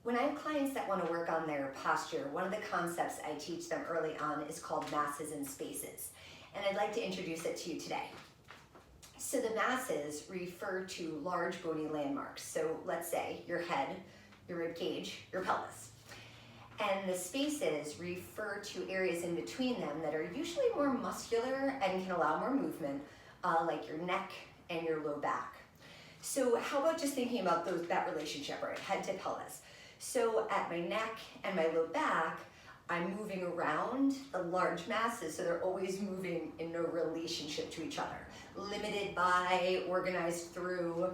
When I have clients that want to work on their posture, one of the concepts I teach them early on is called masses and spaces. And I'd like to introduce it to you today. So the masses refer to large bony landmarks. So let's say your head, your rib cage, your pelvis. And the spaces refer to areas in between them that are usually more muscular and can allow more movement, like your neck and your low back. So how about just thinking about that relationship, right? Head to pelvis. So at my neck and my low back, I'm moving around the large masses, so they're always moving in no relationship to each other, limited by, organized through.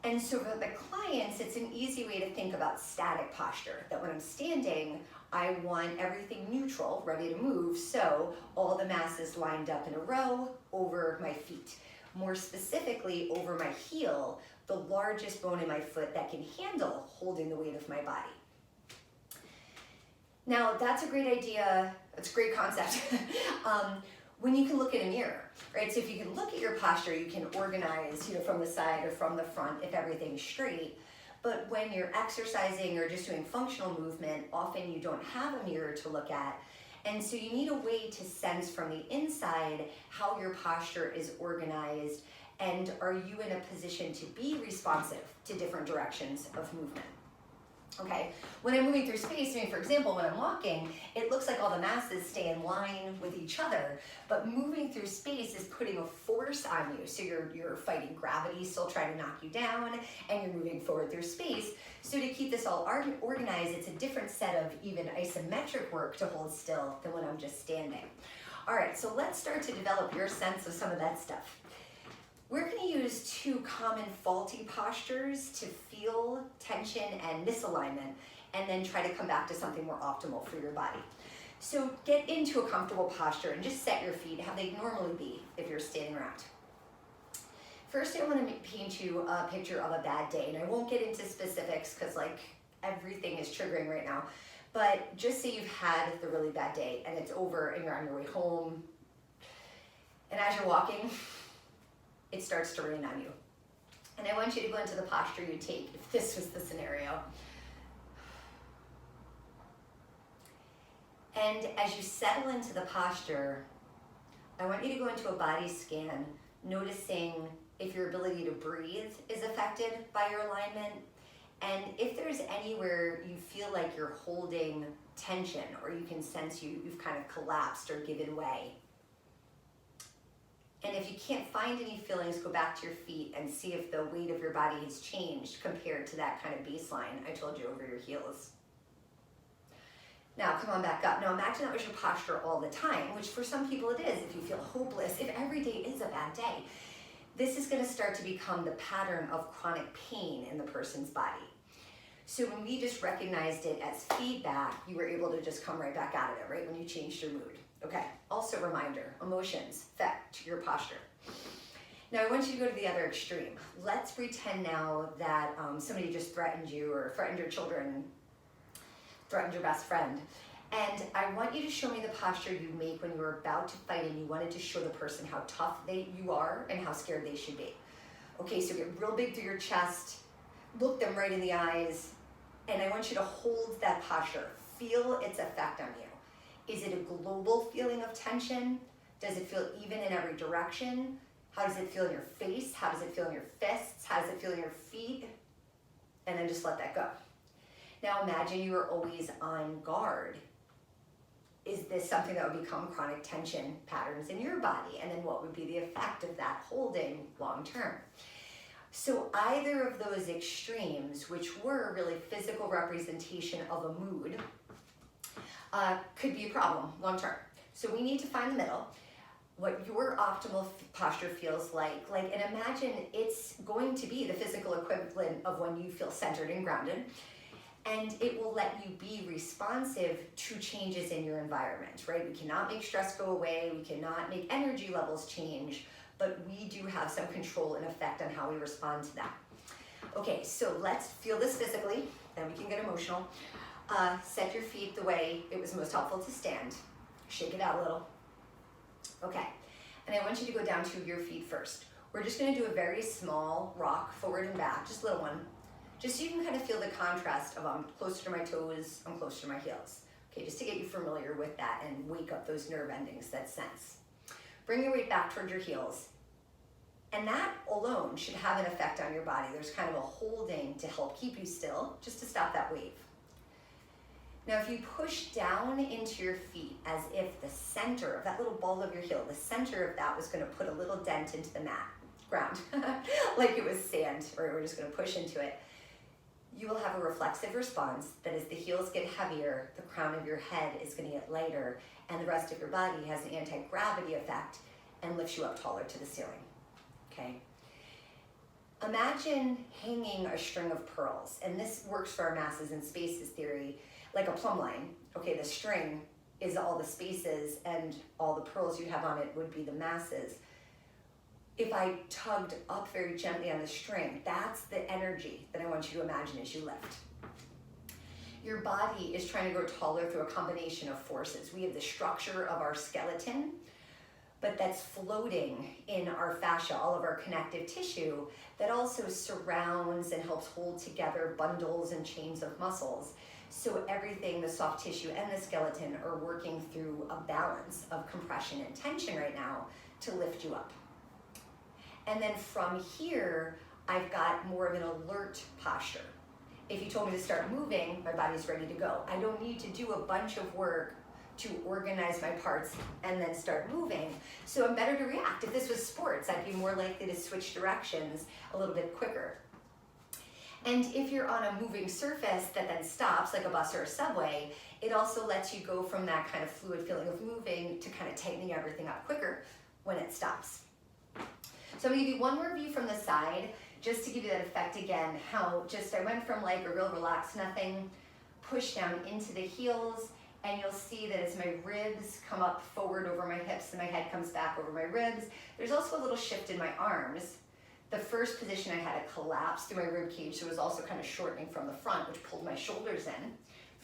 And so for the clients, it's an easy way to think about static posture, that when I'm standing, I want everything neutral, ready to move, so all the masses lined up in a row over my feet. More specifically, over my heel, the largest bone in my foot that can handle holding the weight of my body. Now, that's a great idea, it's a great concept, when you can look in a mirror, right? So if you can look at your posture, you can organize, from the side or from the front if everything's straight. But when you're exercising or just doing functional movement, often you don't have a mirror to look at. And so you need a way to sense from the inside how your posture is organized, and are you in a position to be responsive to different directions of movement. Okay, when I'm moving through space, for example, when I'm walking, it looks like all the masses stay in line with each other, but moving through space is putting a force on you. So you're fighting gravity, still trying to knock you down, and you're moving forward through space. So to keep this all organized, it's a different set of even isometric work to hold still than when I'm just standing. All right, so let's start to develop your sense of some of that stuff. We're going to use two common faulty postures to feel tension and misalignment, and then try to come back to something more optimal for your body. So get into a comfortable posture and just set your feet how they'd normally be if you're standing around. First, I want to paint you a picture of a bad day, and I won't get into specifics because everything is triggering right now, but just say you've had the really bad day and it's over and you're on your way home, and as you're walking, it starts to rain on you. And I want you to go into the posture you take if this was the scenario. And as you settle into the posture, I want you to go into a body scan, noticing if your ability to breathe is affected by your alignment, and if there's anywhere you feel like you're holding tension, or you can sense you've kind of collapsed or given way. And if you can't find any feelings, go back to your feet and see if the weight of your body has changed compared to that kind of baseline I told you over your heels. Now come on back up. Now imagine that was your posture all the time, which for some people it is. If you feel hopeless, if every day is a bad day, this is going to start to become the pattern of chronic pain in the person's body. So when we just recognized it as feedback, you were able to just come right back out of it, right? When you changed your mood. Okay, also reminder, emotions affect your posture. Now I want you to go to the other extreme. Let's pretend now that somebody just threatened you, or threatened your children, threatened your best friend. And I want you to show me the posture you make when you were about to fight and you wanted to show the person how tough you are and how scared they should be. Okay, so get real big through your chest, look them right in the eyes, and I want you to hold that posture. Feel its effect on you. Is it a global feeling of tension? Does it feel even in every direction? How does it feel in your face? How does it feel in your fists? How does it feel in your feet? And then just let that go. Now imagine you are always on guard. Is this something that would become chronic tension patterns in your body? And then what would be the effect of that holding long term? So either of those extremes, which were really physical representation of a mood, could be a problem long term. So we need to find the middle, what your optimal posture feels like, and imagine it's going to be the physical equivalent of when you feel centered and grounded, and it will let you be responsive to changes in your environment, right? We cannot make stress go away, we cannot make energy levels change, but we do have some control and effect on how we respond to that. Okay, so let's feel this physically, then we can get emotional. Set your feet the way it was most helpful to stand. Shake it out a little. Okay, and I want you to go down to your feet first. We're just gonna do a very small rock forward and back, just a little one. Just so you can kind of feel the contrast of I'm closer to my toes, I'm closer to my heels. Okay, just to get you familiar with that and wake up those nerve endings that sense. Bring your weight back towards your heels. And that alone should have an effect on your body. There's kind of a holding to help keep you still, just to stop that wave. Now, if you push down into your feet as if the center of that little ball of your heel, the center of that was going to put a little dent into the ground, like it was sand, or we're just going to push into it, you will have a reflexive response that as the heels get heavier, the crown of your head is going to get lighter, and the rest of your body has an anti-gravity effect and lifts you up taller to the ceiling, okay? Imagine hanging a string of pearls, and this works for our masses and spaces theory, like a plumb line. Okay, the string is all the spaces, and all the pearls you have on it would be the masses. If I tugged up very gently on the string, that's the energy that I want you to imagine as you lift. Your body is trying to grow taller through a combination of forces. We have the structure of our skeleton, but that's floating in our fascia, all of our connective tissue, that also surrounds and helps hold together bundles and chains of muscles. So everything, the soft tissue and the skeleton, are working through a balance of compression and tension right now to lift you up. And then from here, I've got more of an alert posture. If you told me to start moving, my body's ready to go. I don't need to do a bunch of work to organize my parts and then start moving. So I'm better to react. If this was sports, I'd be more likely to switch directions a little bit quicker. And if you're on a moving surface that then stops, like a bus or a subway, it also lets you go from that kind of fluid feeling of moving to kind of tightening everything up quicker when it stops. So I'm gonna give you one more view from the side, just to give you that effect again, how just I went from like a real relaxed nothing, push down into the heels, and you'll see that as my ribs come up forward over my hips and my head comes back over my ribs, there's also a little shift in my arms. The first position I had a collapse through my rib cage, so it was also kind of shortening from the front, which pulled my shoulders in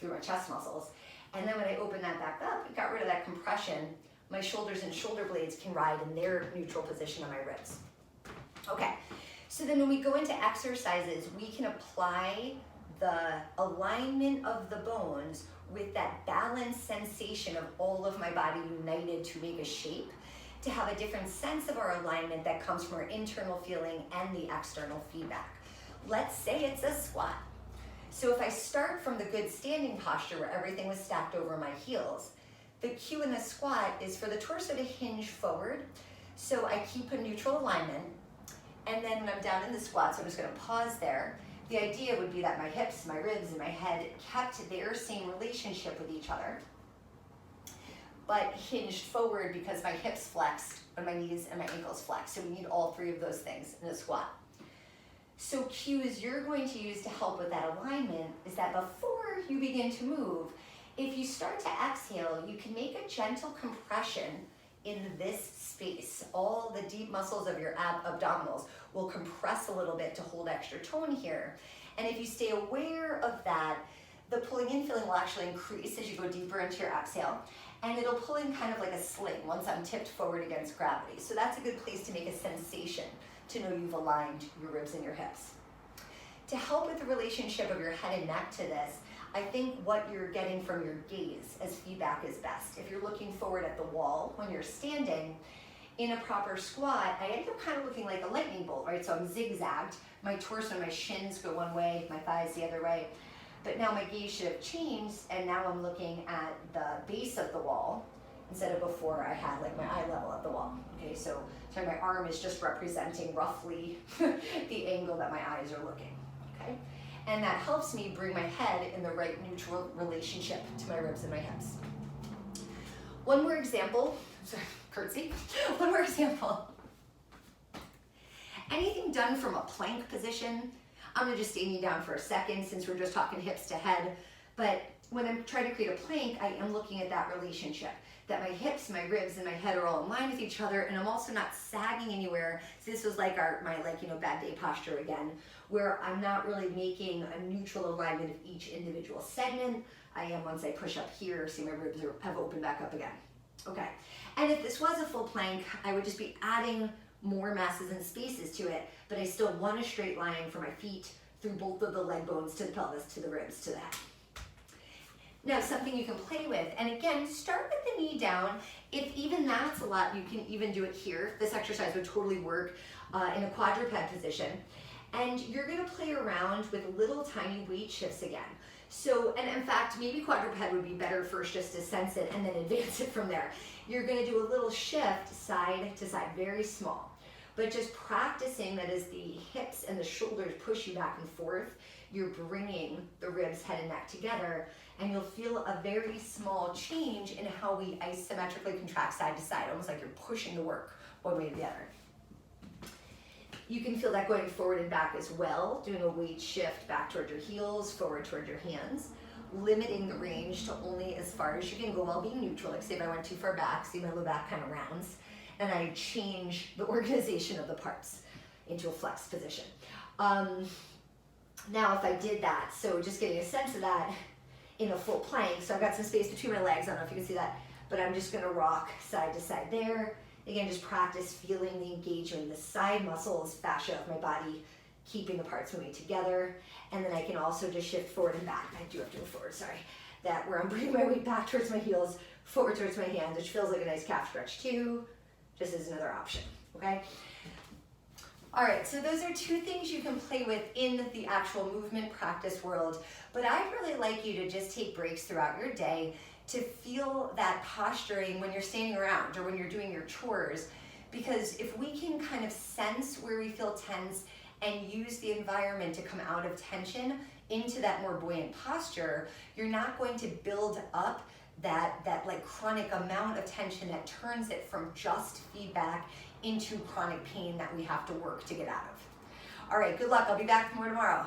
through my chest muscles. And then when I opened that back up, it got rid of that compression. My shoulders and shoulder blades can ride in their neutral position on my ribs. Okay, so then when we go into exercises, we can apply the alignment of the bones with that balanced sensation of all of my body united to make a shape, to have a different sense of our alignment that comes from our internal feeling and the external feedback. Let's say it's a squat. So if I start from the good standing posture where everything was stacked over my heels, the cue in the squat is for the torso to hinge forward. So I keep a neutral alignment. And then when I'm down in the squat, so I'm just gonna pause there, the idea would be that my hips, my ribs, and my head kept their same relationship with each other, but hinged forward because my hips flexed and my knees and my ankles flexed. So we need all three of those things in a squat. So cues you're going to use to help with that alignment is that before you begin to move, if you start to exhale, you can make a gentle compression in this space. All the deep muscles of your abdominals will compress a little bit to hold extra tone here. And if you stay aware of that, the pulling in feeling will actually increase as you go deeper into your exhale. And it'll pull in kind of like a sling once I'm tipped forward against gravity. So that's a good place to make a sensation to know you've aligned your ribs and your hips. To help with the relationship of your head and neck to this, I think what you're getting from your gaze as feedback is best. If you're looking forward at the wall when you're standing, in a proper squat, I end up kind of looking like a lightning bolt, right? So I'm zigzagged. My torso and my shins go one way, my thighs the other way. But now my gaze should have changed, and now I'm looking at the base of the wall instead of before I had like my eye level at the wall. Okay, so my arm is just representing roughly the angle that my eyes are looking, okay? And that helps me bring my head in the right neutral relationship to my ribs and my hips. One more example, curtsy, one more example. Anything done from a plank position, I'm gonna just stay me down for a second since we're just talking hips to head, but when I'm trying to create a plank, I am looking at that relationship, that my hips, my ribs, and my head are all in line with each other, and I'm also not sagging anywhere. So this was like my bad day posture again, where I'm not really making a neutral alignment of each individual segment. I am once I push up here, see my ribs have opened back up again. Okay, and if this was a full plank, I would just be adding more masses and spaces to it, but I still want a straight line for my feet through both of the leg bones to the pelvis, to the ribs, to the head. Now, something you can play with, and again, start with the knee down. If even that's a lot, you can even do it here. This exercise would totally work in a quadruped position. And you're gonna play around with little tiny weight shifts again. So, and in fact, maybe quadruped would be better first just to sense it and then advance it from there. You're gonna do a little shift side to side, very small. But just practicing that as the hips and the shoulders push you back and forth, you're bringing the ribs, head and neck together, and you'll feel a very small change in how we isometrically contract side to side, almost like you're pushing the work one way to the other. You can feel that going forward and back as well, doing a weight shift back towards your heels, forward towards your hands, limiting the range to only as far as you can go while being neutral. Like say if I went too far back, see my low back kind of rounds, and I change the organization of the parts into a flex position. Now if I did that, so just getting a sense of that in a full plank, so I've got some space between my legs, I don't know if you can see that, but I'm just gonna rock side to side there. Again, just practice feeling the engagement, the side muscles, fascia of my body, keeping the parts moving together. And then I can also just shift forward and back. I do have to move forward, sorry. That where I'm bringing my weight back towards my heels, forward towards my hands, which feels like a nice calf stretch too, just as another option, okay? All right, so those are two things you can play with in the actual movement practice world, but I'd really like you to just take breaks throughout your day to feel that posturing when you're standing around or when you're doing your chores, because if we can kind of sense where we feel tense and use the environment to come out of tension into that more buoyant posture, you're not going to build up that like chronic amount of tension that turns it from just feedback into chronic pain that we have to work to get out of. All right, good luck. I'll be back with more tomorrow.